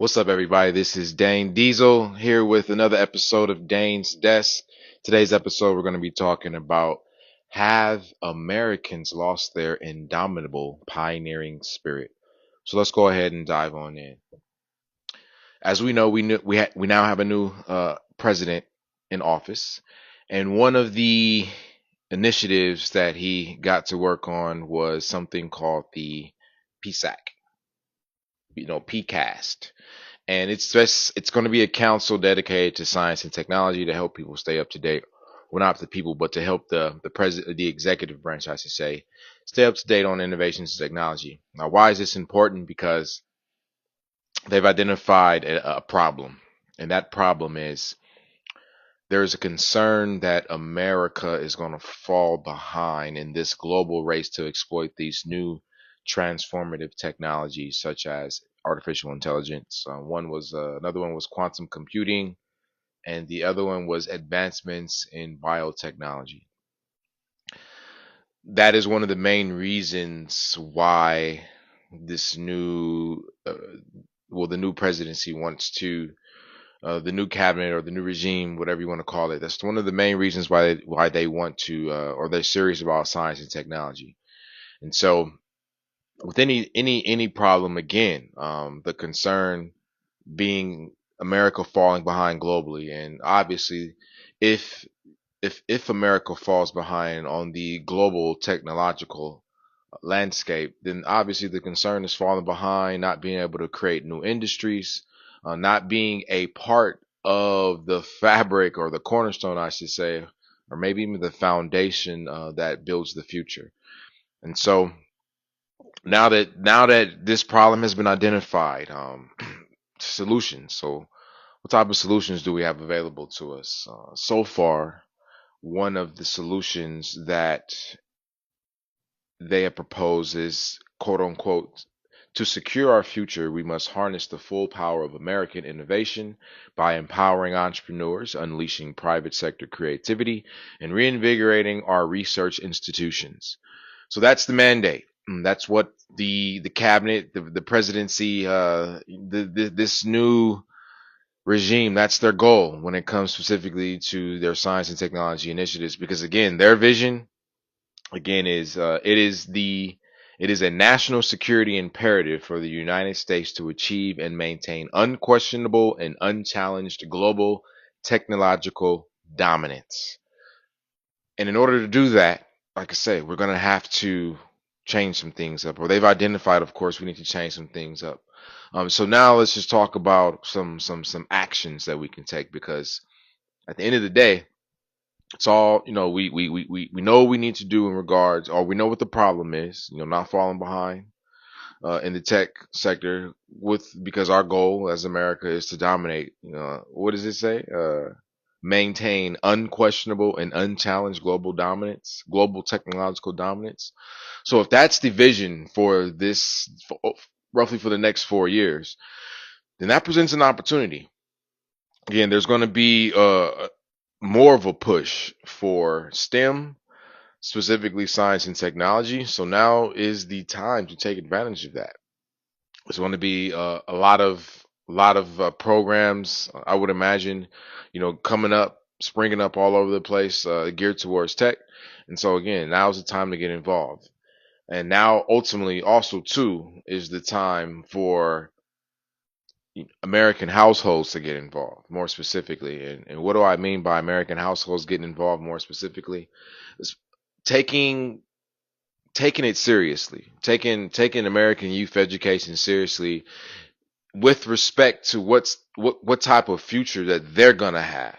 What's up, everybody? This is Dane Diesel here with another episode of Dane's Desk. Today's episode, we're going to be talking about have Americans lost their indomitable pioneering spirit? So let's go ahead and dive on in. As we know, we now have a new president in office, and one of the initiatives that he got to work on was something called the PSAC, PCAST, and it's going to be a council dedicated to science and technology to help people stay up to date. Well, not the people, but to help the executive branch, I should say, stay up to date on innovations and technology. Now, why is this important? Because they've identified a problem, and that problem is there's a concern that America is going to fall behind in this global race to exploit these new transformative technologies such as artificial intelligence. Another one was quantum computing, and the other one was advancements in biotechnology. That is one of the main reasons why this the new presidency wants to the new cabinet or the new regime, whatever you want to call it. That's one of the main reasons why they want to or they're serious about science and technology. And so, with any problem, again, the concern being America falling behind globally, and obviously, if if America falls behind on the global technological landscape, then obviously the concern is falling behind, not being able to create new industries, not being a part of the fabric or the cornerstone, I should say, or maybe even the foundation that builds the future. And so now that this problem has been identified, solutions. So what type of solutions do we have available to us? So far, one of the solutions that they have proposed is quote unquote to secure our future, we must harness the full power of American innovation by empowering entrepreneurs, unleashing private sector creativity, and reinvigorating our research institutions. So that's the mandate. That's what the cabinet, the presidency, this new regime, that's their goal when it comes specifically to their science and technology initiatives. Because again, their vision again is it is a national security imperative for the United States to achieve and maintain unquestionable and unchallenged global technological dominance. And in order to do that, like I say, we're going to have to change some things up, or they've identified, of course, we need to change some things up. So now let's just talk about some actions that we can take, because at the end of the day, it's all, we know what we need to do in regards, or we know what the problem is, not falling behind in the tech sector, because our goal as America is to dominate. What does it say? Maintain unquestionable and unchallenged global dominance, global technological dominance. So if that's the vision for this, roughly for the next 4 years, then that presents an opportunity. Again, there's going to be more of a push for STEM, specifically science and technology. So now is the time to take advantage of that. There's going to be a lot of programs, I would imagine, coming up, springing up all over the place, geared towards tech. And so again, now's the time to get involved. And now, ultimately, also too, is the time for American households to get involved more specifically. And what do I mean by American households getting involved more specifically? It's taking taking it seriously, taking American youth education seriously with respect to what type of future that they're gonna have.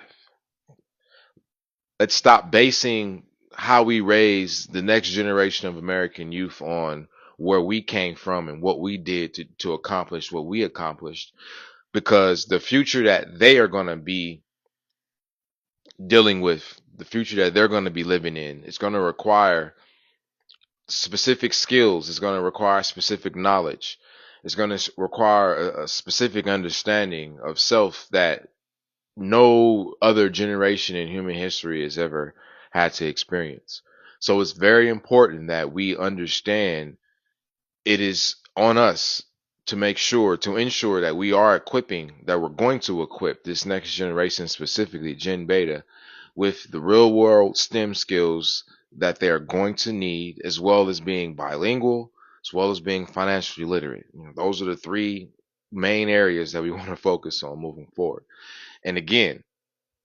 Let's stop basing how we raise the next generation of American youth on where we came from and what we did to accomplish what we accomplished, because the future that they are going to be dealing with, the future that they're going to be living in, is going to require specific skills. It's going to require specific knowledge. It's going to require a specific understanding of self that no other generation in human history has ever had to experience. So it's very important that we understand it is on us to make sure to ensure that we are equipping that we're going to equip this next generation, specifically Gen Beta, with the real world STEM skills that they are going to need, as well as being bilingual, as well as being financially literate. Those are the three main areas that we want to focus on moving forward. And again,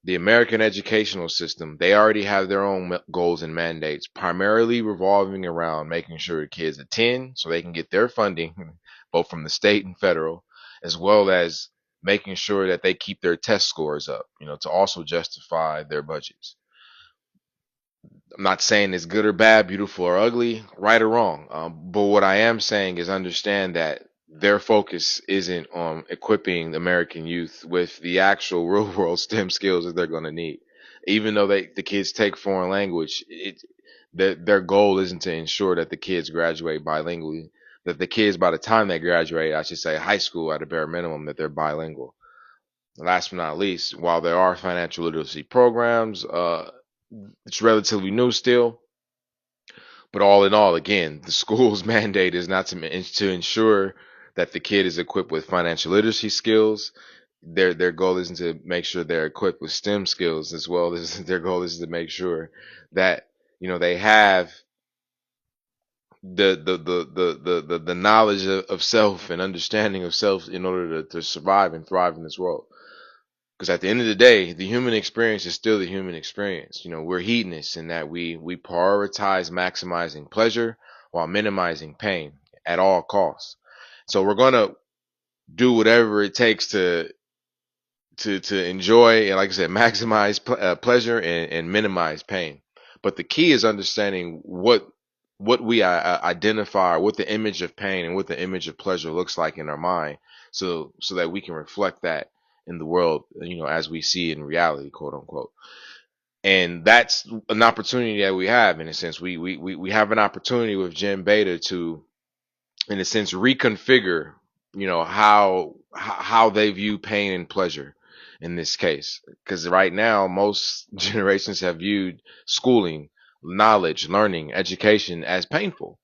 the American educational system, they already have their own goals and mandates, primarily revolving around making sure kids attend so they can get their funding, both from the state and federal, as well as making sure that they keep their test scores up, to also justify their budgets. I'm not saying it's good or bad, beautiful or ugly, right or wrong. But what I am saying is understand that their focus isn't on equipping the American youth with the actual real world STEM skills that they're going to need. Even though the kids take foreign language, their goal isn't to ensure that the kids graduate bilingually, that the kids, by the time they graduate, I should say high school at a bare minimum, that they're bilingual. Last but not least, while there are financial literacy programs, it's relatively new still, but all in all, again, the school's mandate is not to ensure that the kid is equipped with financial literacy skills. Their goal isn't to make sure they're equipped with STEM skills, as well as their goal is to make sure that they have the knowledge of self and understanding of self in order to survive and thrive in this world. Because at the end of the day, the human experience is still the human experience. We're hedonists in that we prioritize maximizing pleasure while minimizing pain at all costs. So we're gonna do whatever it takes to enjoy and, like I said, maximize pleasure and minimize pain. But the key is understanding what we identify, what the image of pain and what the image of pleasure looks like in our mind, so that we can reflect that in the world, as we see it in reality, quote unquote. And that's an opportunity that we have, in a sense. We have an opportunity with Gen Beta to, in a sense, reconfigure, how they view pain and pleasure in this case. Because right now, most generations have viewed schooling, knowledge, learning, education as painful.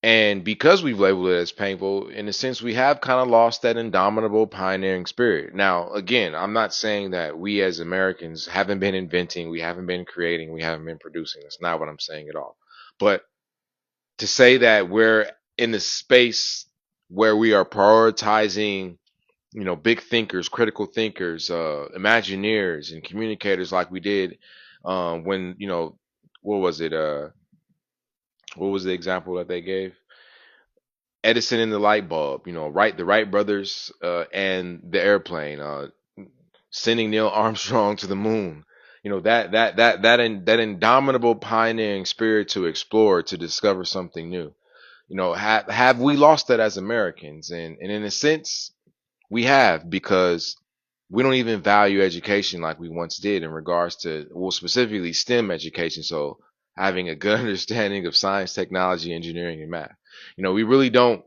And because we've labeled it as painful, in a sense, we have kind of lost that indomitable pioneering spirit. Now, again, I'm not saying that we as Americans haven't been inventing, we haven't been creating, we haven't been producing. That's not what I'm saying at all. But to say that we're in the space where we are prioritizing, big thinkers, critical thinkers, imagineers, and communicators like we did when, what was it? What was the example that they gave? Edison and the light bulb, the Wright brothers and the airplane, sending Neil Armstrong to the moon. That indomitable pioneering spirit to explore, to discover something new. Have we lost that as Americans? And in a sense, we have, because we don't even value education like we once did in regards to, well, specifically STEM education. So having a good understanding of science, technology, engineering, and math. We really don't,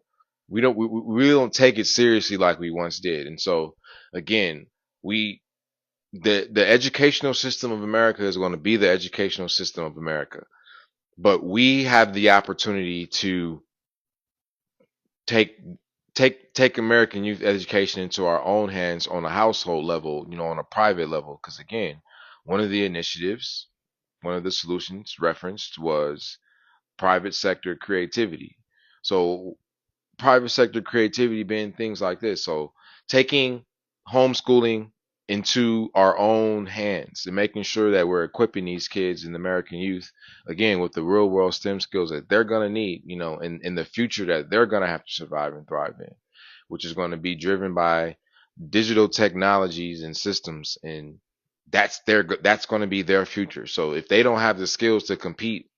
we really don't take it seriously like we once did. And so again, the educational system of America is going to be the educational system of America, but we have the opportunity to take take American youth education into our own hands on a household level, on a private level. Because again, one of the initiatives, one of the solutions referenced was private sector creativity. So private sector creativity being things like this. So taking homeschooling into our own hands and making sure that we're equipping these kids and the American youth, again, with the real world STEM skills that they're going to need, in the future, that they're going to have to survive and thrive in, which is going to be driven by digital technologies and systems. And that's going to be their future. So if they don't have the skills to compete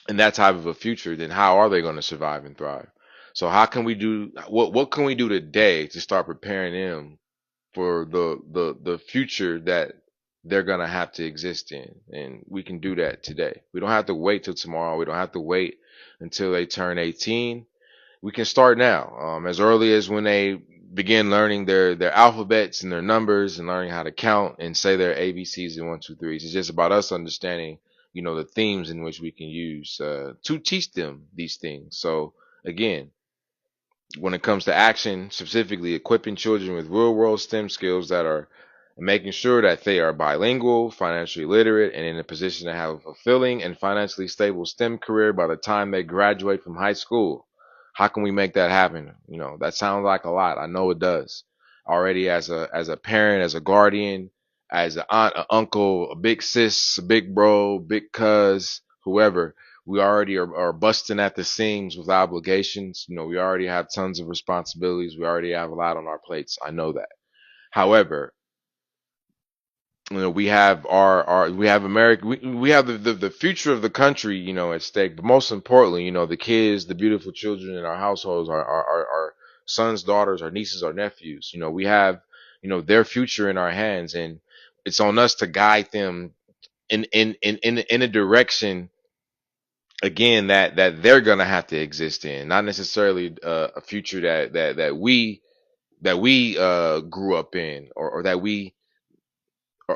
in that type of a future, then how are they going to survive and thrive? So how can we do what can we do today to start preparing them for the future that they're gonna have to exist in? And we can do that today. We don't have to wait till tomorrow. We don't have to wait until they turn 18. We can start now, as early as when they begin learning their alphabets and their numbers and learning how to count and say their ABCs and 1, 2, 3s. It's just about us understanding, the themes in which we can use to teach them these things. So again, when it comes to action, specifically equipping children with real world STEM skills that are making sure that they are bilingual, financially literate, and in a position to have a fulfilling and financially stable STEM career by the time they graduate from high school. How can we make that happen? That sounds like a lot. I know it does. Already as a parent, as a guardian, as an aunt, an uncle, a big sis, a big bro, big cuz, whoever, we already are busting at the seams with obligations. We already have tons of responsibilities. We already have a lot on our plates. I know that. However, we have our we have America. We have the future of the country, at stake. But most importantly, the kids, the beautiful children in our households, our sons, daughters, our nieces, our nephews. We have their future in our hands, and it's on us to guide them in a direction, again, that they're gonna have to exist in, not necessarily a future that we grew up in, or that we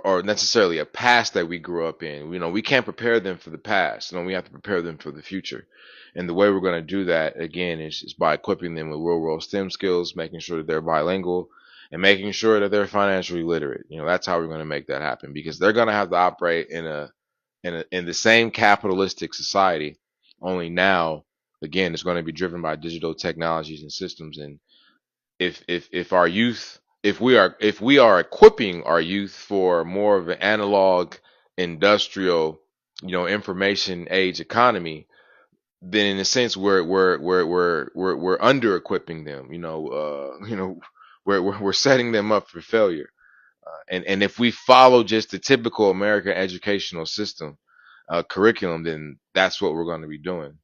or necessarily a past that we grew up in. We can't prepare them for the past. We have to prepare them for the future. And the way we're going to do that, again, is by equipping them with real world STEM skills, making sure that they're bilingual, and making sure that they're financially literate. That's how we're going to make that happen, because they're going to have to operate in the same capitalistic society. Only now, again, it's going to be driven by digital technologies and systems. And if our youth, if we are equipping our youth for more of an analog, industrial, information age economy, then in a sense we're under equipping them. We're setting them up for failure. And if we follow just the typical American educational system, curriculum, then that's what we're going to be doing.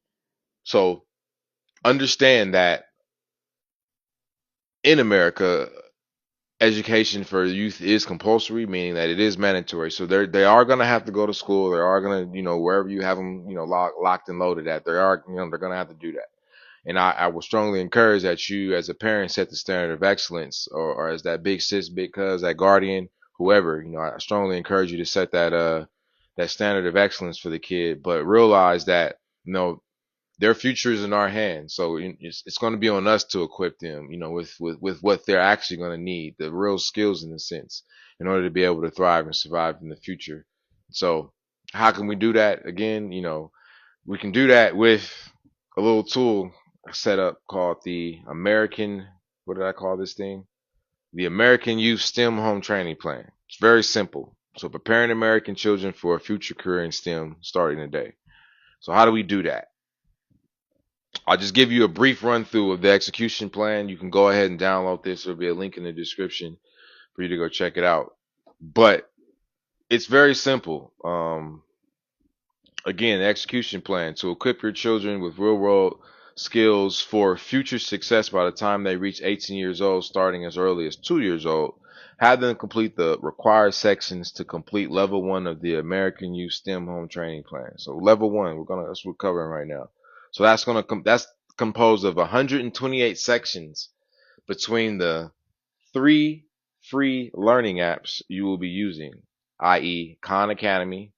So understand that in America, education for youth is compulsory, meaning that it is mandatory. So they are going to have to go to school. They are going to, wherever you have them, locked and loaded at, they're going to have to do that. And I would strongly encourage that you, as a parent, set the standard of excellence, or as that big sis, big cuz, that guardian, whoever. I strongly encourage you to set that standard of excellence for the kid, but realize that their future is in our hands. So it's going to be on us to equip them, with what they're actually going to need, the real skills in a sense, in order to be able to thrive and survive in the future. So how can we do that? Again, we can do that with a little tool set up called the American, what did I call this thing? The American Youth STEM Home Training Plan. It's very simple. So preparing American children for a future career in STEM starting today. So how do we do that? I'll just give you a brief run through of the execution plan. You can go ahead and download this. There'll be a link in the description for you to go check it out. But it's very simple. Again, the execution plan to equip your children with real world skills for future success by the time they reach 18 years old, starting as early as 2 years old. Have them complete the required sections to complete level 1 of the American Youth STEM Home Training Plan. So level 1, that's what we're covering right now. So that's composed of 128 sections between the 3 free learning apps you will be using, i.e., Khan Academy,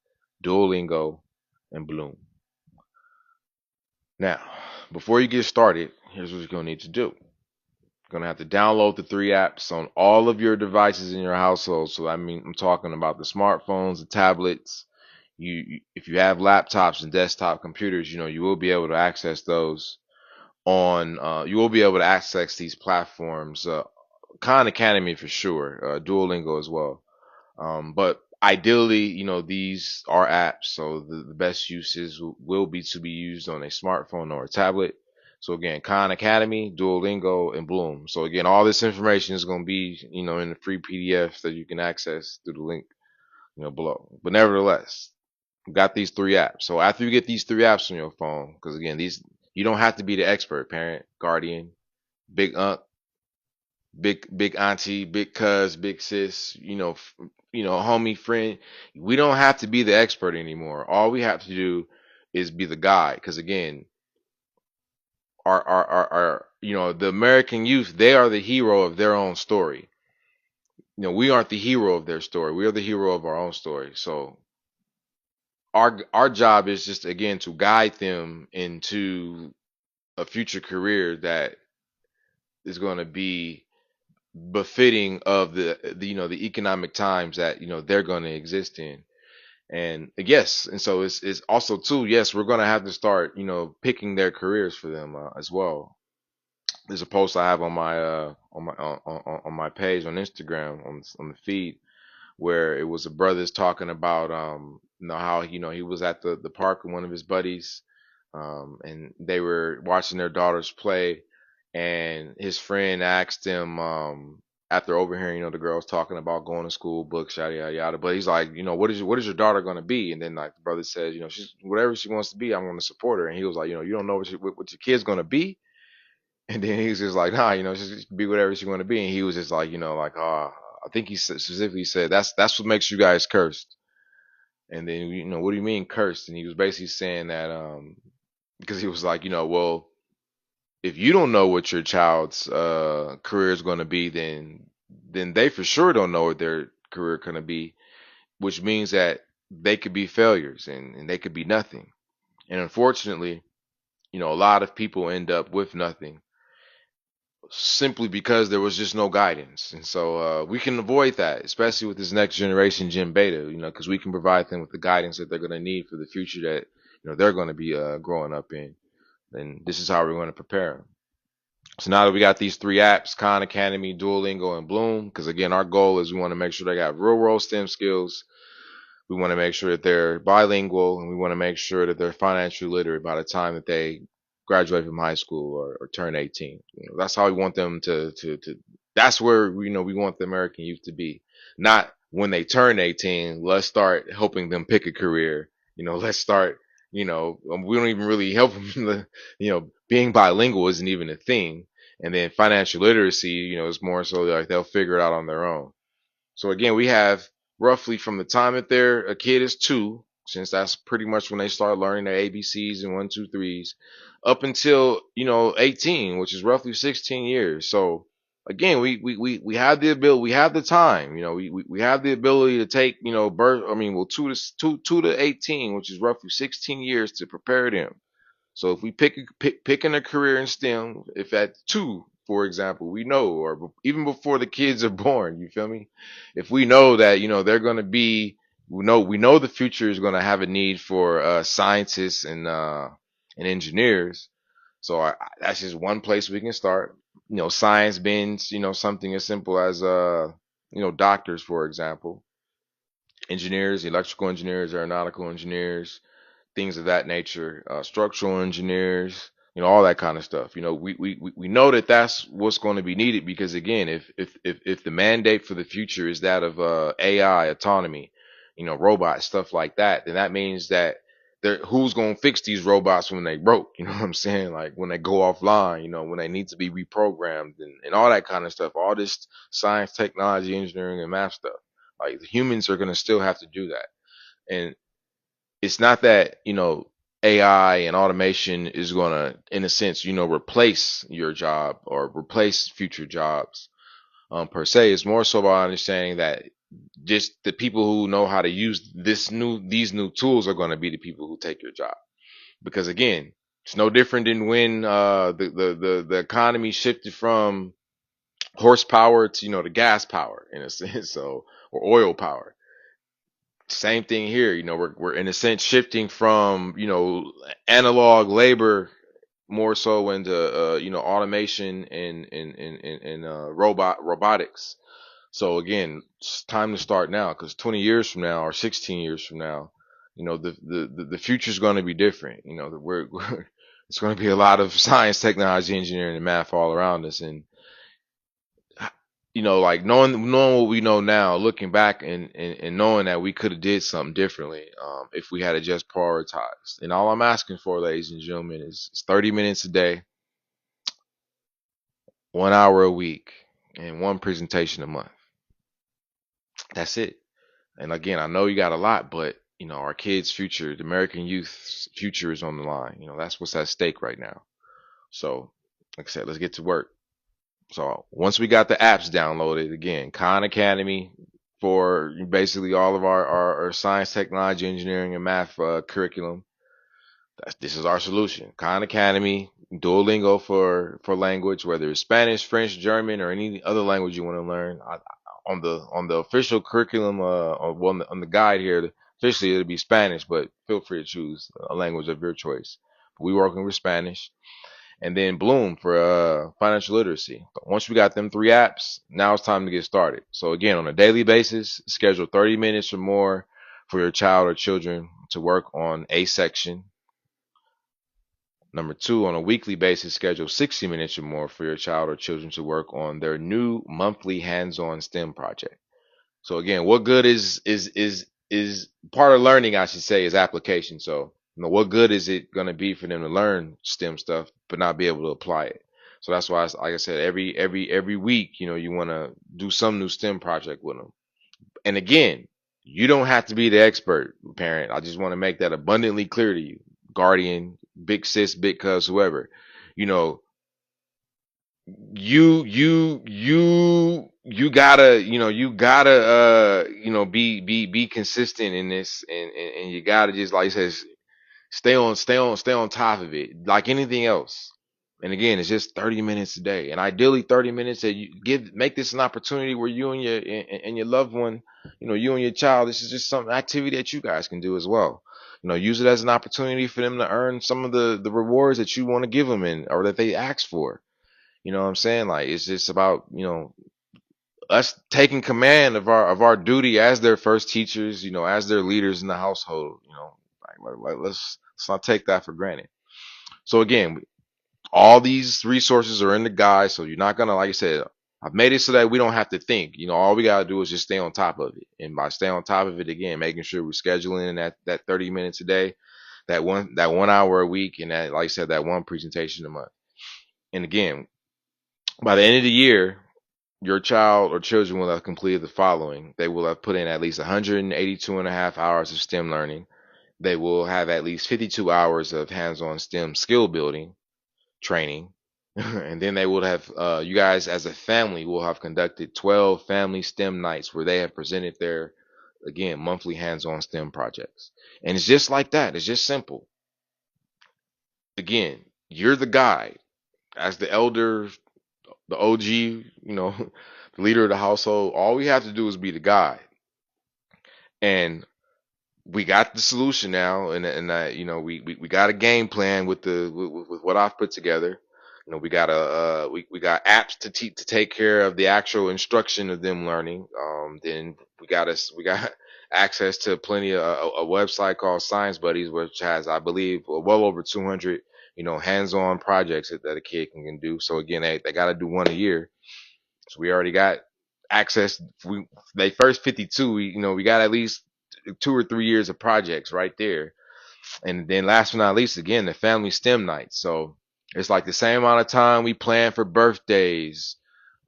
Duolingo, and Bloom. Now, before you get started, here's what you're going to need to do. You're going to have to download the 3 apps on all of your devices in your household. So I'm talking about the smartphones, the tablets. If you have laptops and desktop computers, you will be able to access those you will be able to access these platforms, Khan Academy for sure, Duolingo as well. But ideally, these are apps, so the best uses will be to be used on a smartphone or a tablet. So again, Khan Academy, Duolingo, and Bloom. So again, all this information is going to be, in the free PDF that you can access through the link, below. But nevertheless, we got these 3 apps. So after you get these 3 apps on your phone, because again, you don't have to be the expert, parent, guardian, big aunt, big auntie, big cuz, big sis, homie, friend. We don't have to be the expert anymore. All we have to do is be the guide. Because again, the American youth, they are the hero of their own story. We aren't the hero of their story. We are the hero of our own story. So our job is just, again, to guide them into a future career that is going to be befitting of the the economic times that they're going to exist in. And yes, and so it's also too, yes, we're going to have to start picking their careers for them as well. There's a post I have on my on my page on Instagram on the feed, where it was a brothers talking about how he was at the park with one of his buddies, and they were watching their daughters play, and his friend asked him, after overhearing the girls talking about going to school, books, yada yada yada, but he's like, what is your daughter going to be? And then like the brother says, she's whatever she wants to be, I'm going to support her. And he was like, you don't know what your kid's going to be. And then he was just like, nah, she's be whatever she want to be. And he was just like, like, I think he specifically said that's what makes you guys cursed. And then what do you mean cursed? And he was basically saying that because he was like, well, if you don't know what your child's career is going to be, then they for sure don't know what their career going to be, which means that they could be failures and they could be nothing. And unfortunately, a lot of people end up with nothing simply because there was just no guidance. And so we can avoid that, especially with this next generation Gen Beta, because we can provide them with the guidance that they're going to need for the future that they're going to be growing up in. And this is how we're going to prepare them. So now that we got these three apps, Khan Academy, Duolingo, and Bloom, because again, our goal is we want to make sure they got real world STEM skills. We want to make sure that they're bilingual, and we want to make sure that they're financially literate by the time that they graduate from high school or turn 18. That's how we want them to. That's where we want the American youth to be. Not when they turn 18. Let's start helping them pick a career. Let's start. We don't even really help them. Being bilingual isn't even a thing. And then financial literacy, is more so like they'll figure it out on their own. So again, we have roughly from the time that a kid is 2, since that's pretty much when they start learning their ABCs and 1, 2, 3s, up until 18, which is roughly 16 years. So again, we have the ability, we have the time, we have the ability to take birth. I mean, well, 2 to 18, which is roughly 16 years to prepare them. So if we picking a career in STEM, if at 2, for example, we know, or even before the kids are born, you feel me? If we know that they're going to be, we know the future is going to have a need for scientists and engineers. So that's just one place we can start. Science being something as simple as doctors, for example, engineers, electrical engineers, aeronautical engineers, things of that nature, structural engineers, all that kind of stuff. We know that that's what's going to be needed because again, if the mandate for the future is that of AI, autonomy, robots, stuff like that, then that means that who's going to fix these robots when they broke? You know what I'm saying? Like when they go offline, when they need to be reprogrammed and all that kind of stuff. All this science, technology, engineering, and math stuff. Like the humans are going to still have to do that. And it's not that AI and automation is going to in a sense replace your job or replace future jobs per se. It's more so about understanding that just the people who know how to use these new tools are going to be the people who take your job, because again, it's no different than when the economy shifted from horsepower to the gas power in a sense, so, or oil power. Same thing here. We're in a sense shifting from analog labor more so into automation and robotics. So again, it's time to start now, because 20 years from now or 16 years from now, the future is going to be different. It's going to be a lot of science, technology, engineering, and math all around us. And like knowing what we know now, looking back and knowing that we could have did something differently if we had to just prioritized. And all I'm asking for, ladies and gentlemen, is 30 minutes a day, 1 hour a week, and one presentation a month. That's it. And again, I know you got a lot, but our kids' future, the American youth's future is on the line. That's what's at stake right now. So, like I said, let's get to work. So once we got the apps downloaded, again, Khan Academy for basically all of our science, technology, engineering, and math curriculum. This is our solution. Khan Academy, Duolingo for language, whether it's Spanish, French, German, or any other language you want to learn. On the official curriculum, on the guide here, officially it'll be Spanish, but feel free to choose a language of your choice. We working with Spanish, and then Bloom for financial literacy. Once we got them three apps, now it's time to get started. So again, on a daily basis, schedule 30 minutes or more for your child or children to work on a section. Number two, on a weekly basis, schedule 60 minutes or more for your child or children to work on their new monthly hands-on STEM project. So again, what good is part of learning, I should say, is application. So, what good is it going to be for them to learn STEM stuff but not be able to apply it? So that's why, like I said, every week, you want to do some new STEM project with them. And again, you don't have to be the expert parent. I just want to make that abundantly clear to you, guardian, big sis, big cuz, whoever. You know, you gotta be consistent in this, and you gotta, just like you said, stay on top of it like anything else. And again, it's just 30 minutes a day, and ideally 30 minutes that you make this an opportunity where you and your loved one, you and your child, this is just some activity that you guys can do as well. Use it as an opportunity for them to earn some of the rewards that you want to give them, or that they ask for. You know what I'm saying? Like, it's just about, us taking command of our duty as their first teachers, as their leaders in the household. Let's not take that for granted. So again, all these resources are in the guide, so you're not gonna, like I said, I've made it so that we don't have to think. All we gotta do is just stay on top of it. And by stay on top of it, again, making sure we're scheduling that 30 minutes a day, that 1 hour a week, and that, like I said, that one presentation a month. And again, by the end of the year, your child or children will have completed the following. They will have put in at least 182 and a half hours of STEM learning. They will have at least 52 hours of hands-on STEM skill building training. And then they will have, you guys as a family will have conducted 12 family STEM nights where they have presented their, again, monthly hands-on STEM projects. And it's just like that. It's just simple. Again, you're the guide as the elder, the OG, the leader of the household. All we have to do is be the guide, and we got the solution now. And we got a game plan with with what I've put together. We got we got apps to take care of the actual instruction of them learning. Then we got access to plenty of a website called Science Buddies, which has, I believe, well over 200 hands-on projects that a kid can do. So again, they got to do one a year. So we already got access. They first 52. We got at least 2 or 3 years of projects right there. And then last but not least, again, the family STEM night. So it's like the same amount of time we plan for birthdays,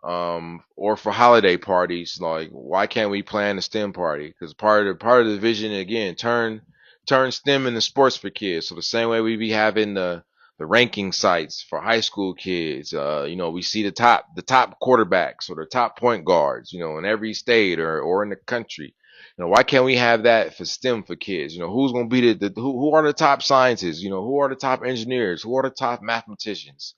or for holiday parties. Like, why can't we plan a STEM party? Because part of the vision, again, turn STEM into sports for kids. So the same way we be having the ranking sites for high school kids, we see the top quarterbacks or the top point guards, in every state or in the country. Why can't we have that for STEM for kids? Who's going to be who are the top scientists? Who are the top engineers? Who are the top mathematicians?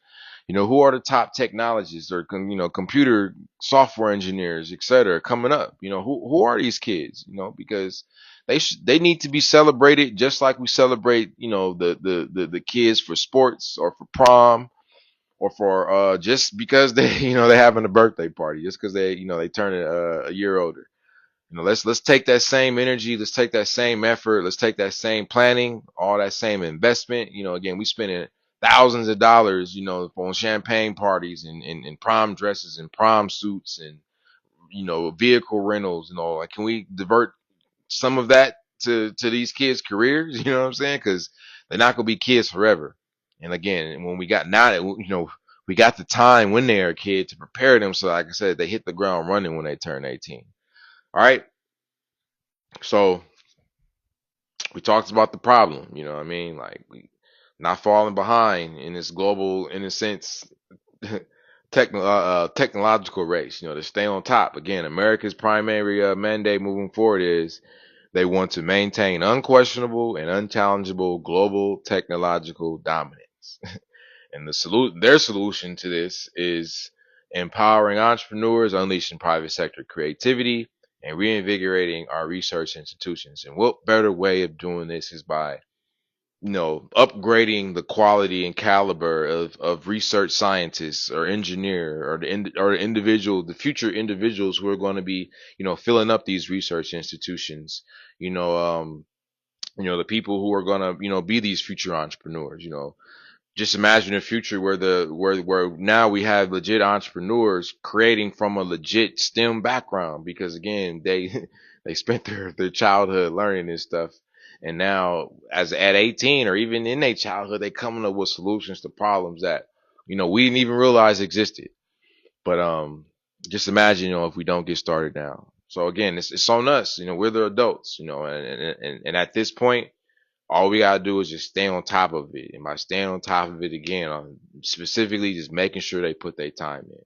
Who are the top technologists or computer software engineers, etc. coming up? Who are these kids? Because they need to be celebrated just like we celebrate, the kids for sports or for prom, or for just because they they're having a birthday party, just because they turn a year older. Let's take that same energy, let's take that same effort, let's take that same planning, all that same investment. Again, we spending thousands of dollars, on champagne parties and prom dresses and prom suits and vehicle rentals and all. Like, can we divert some of that to these kids' careers? You know what I'm saying? Because they're not gonna be kids forever. And again, when we got now, we got the time when they're a kid to prepare them. So, like I said, they hit the ground running when they turn 18. All right. So we talked about the problem, what I mean? Like, we not falling behind in this global, in a sense, technological race, to stay on top. Again, America's primary mandate moving forward is they want to maintain unquestionable and unchallengeable global technological dominance. And their solution to this is empowering entrepreneurs, unleashing private sector creativity, and reinvigorating our research institutions. And what better way of doing this is by upgrading the quality and caliber of research scientists or engineer or the future individuals who are going to be, filling up these research institutions. You know, the people who are going to, be these future entrepreneurs. Just imagine a future where where now we have legit entrepreneurs creating from a legit STEM background, because again they spent their childhood learning this stuff, and now as at 18 or even in their childhood they coming up with solutions to problems that we didn't even realize existed. But just imagine, if we don't get started now. So again, it's on us. We're the adults. And at this point, all we gotta do is just stay on top of it. And by staying on top of it again, specifically just making sure they put their time in.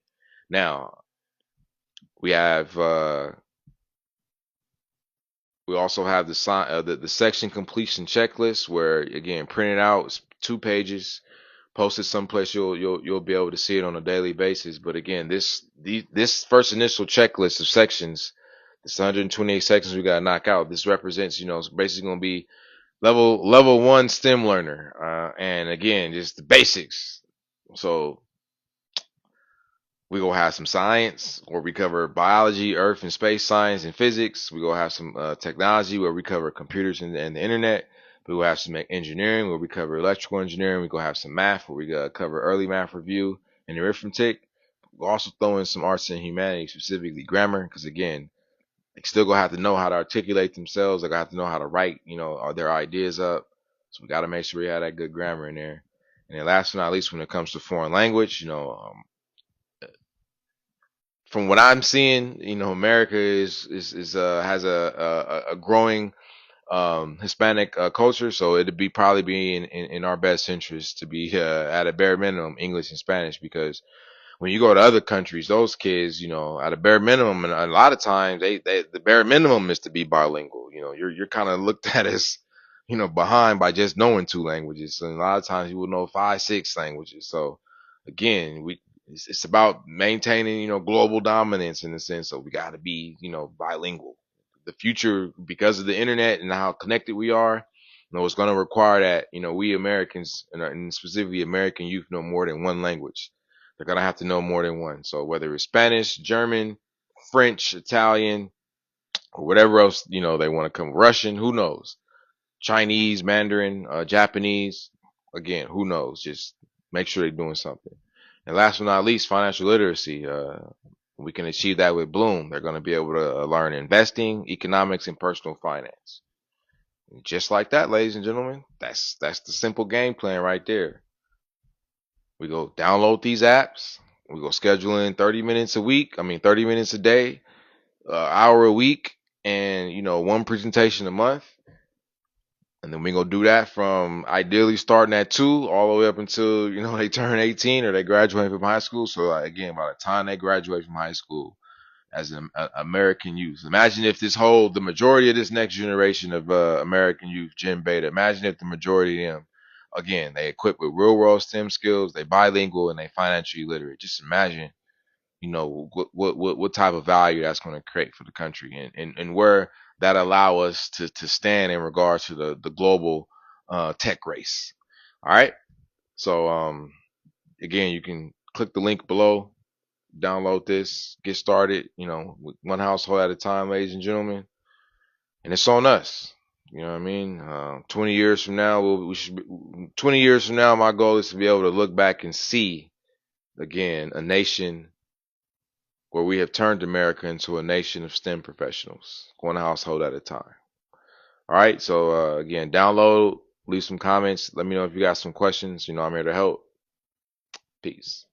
Now we have we also have the section completion checklist, where again printed out, it's 2 pages, posted someplace you'll be able to see it on a daily basis. But again, this first initial checklist of sections, this 128 sections we gotta knock out. This represents, it's basically gonna be level 1 STEM learner, and again, just the basics. So we gonna have some science where we cover biology, earth and space science and physics. We gonna have some technology where we cover computers and the internet. We will have some engineering where we cover electrical engineering. We gonna have some math where we cover early math review and arithmetic. We'll also throw in some arts and humanities, specifically grammar, because again, they still gonna have to know how to articulate themselves. They gonna have to know how to write, their ideas up. So we got to make sure we have that good grammar in there. And then last but not least, when it comes to foreign language, from what I'm seeing, America is has a growing Hispanic culture, so it'd probably be in our best interest to be at a bare minimum English and Spanish, because when you go to other countries, those kids, at a bare minimum, and a lot of times the bare minimum is to be bilingual. You're kind of looked at as, behind by just knowing 2 languages. And a lot of times you will know 5, 6 languages. So again, it's about maintaining, global dominance in the sense. So we got to be, bilingual. The future, because of the internet and how connected we are, it's going to require that, we Americans and specifically American youth know more than 1 language. They're going to have to know more than 1. So whether it's Spanish, German, French, Italian, or whatever else, they want to come, Russian, who knows? Chinese, Mandarin, Japanese, again, who knows? Just make sure they're doing something. And last but not least, financial literacy. We can achieve that with Bloom. They're going to be able to learn investing, economics, and personal finance. And just like that, ladies and gentlemen, that's the simple game plan right there. We go download these apps. We go schedule in 30 minutes a week. 30 minutes a day, hour a week, and 1 presentation a month. And then we gonna do that from ideally starting at 2 all the way up until they turn 18 or they graduate from high school. So again, by the time they graduate from high school as an American youth, imagine if the majority of this next generation of American youth, Gen Beta, imagine if the majority of them, again, they equipped with real world STEM skills, they bilingual, and they financially literate. Just imagine, what type of value that's going to create for the country, and where that allow us to stand in regards to the global tech race. All right. So again, you can click the link below, download this, get started, with 1 household at a time, ladies and gentlemen. And it's on us. You know what I mean? 20 years from now, 20 years from now, my goal is to be able to look back and see again a nation where we have turned America into a nation of STEM professionals, 1 household at a time. All right. So again, download, leave some comments. Let me know if you got some questions. I'm here to help. Peace.